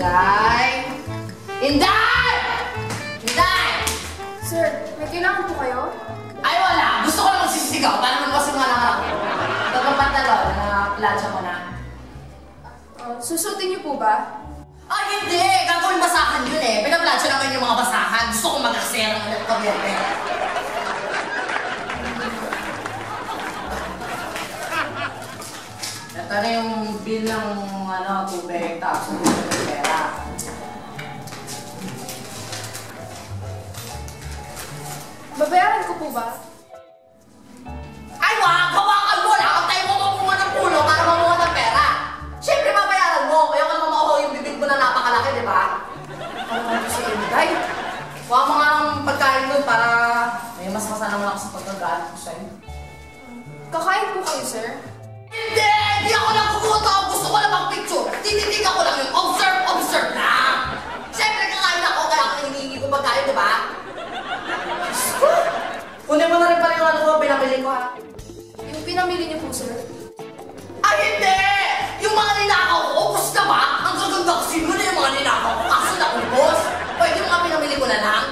Inday! Inday! Inday! Sir, may kailangan po kayo? Ay, wala! Gusto ko lang magsisigaw para magpasok nga lang ako. Pagpapantalon na plancha mo na. Susutin niyo po ba? Ay, hindi! Gagawin basahan yun eh. Pinaplansya naman yung mga basahan. Gusto ko mag-aksera ng kabyerte. Ito na yung bill ng tubig, tapos ng pera. Babayaran ko po ba? Ay, wag! Hawakan mo lang! Ang tayo mo mamunga ng pulo para mamunga ng pera. Siyempre, babayaran mo. Kaya ka naman mauhaw yung bibig mo na napakalaki, di ba? Ano mo si Inday? Huwag mo nga ng pagkain doon para may mas naman ako sa pagkagaan ko sa'yo. Kakain po kayo, sir? Hindi! Hindi ako lang kumuto! Gusto ko lang mag-picture! Tititig ako lang yung observe lang! Siyempre, kakain ako kaya ako hinihingi ko pagkain, di ba? Kunin mo na rin pala yung pinamili ko, ha? Yung pinamili niyo po, sir? Ay, hindi! Yung mga ninakaw ko, ubos na ba? Ang gaganda kasi mo na yung mga ninakaw ko, kaso na ubos. Pwede yung mga pinamili ko na lang.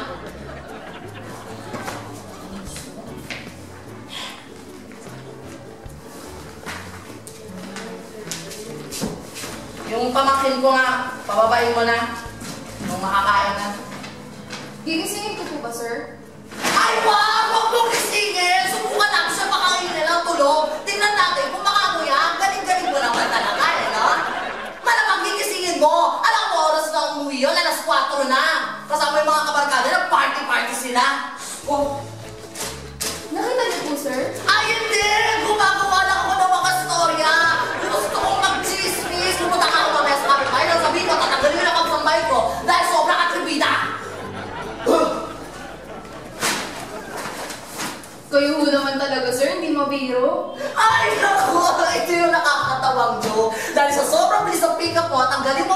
Yung pamangkin ko nga, pababain mo na. Nung makakain na. Gigisingin ko po ba, sir? Ay, wag! Huwag mong gisingin! Subukan natin siya pakainin na lang tulog. Tingnan natin kung makakuya. Galing-galing mo naman talaga, no? Malamang gigisingin mo. Alam mo, oras na umuwi yun. Alas 4 na. Kasama yung mga kabarkada na party-party sila. Oh. Nakita niyo po, sir? Ay, hindi! Gumagawa lang ako ng mga storya. Gusto kong mag-chismis. Pumunta ka ako mamaya sa kapitbahay. Nang sabihin ko, tatanggalin na ang pambay ko dahil sobrang atribida. Kayo ho naman talaga, sir. Hindi mabiro. Ay, naku! Ito yung nakakatawang joke. Dahil sa sobrang bilis ng pick-up mo, tanggalin mo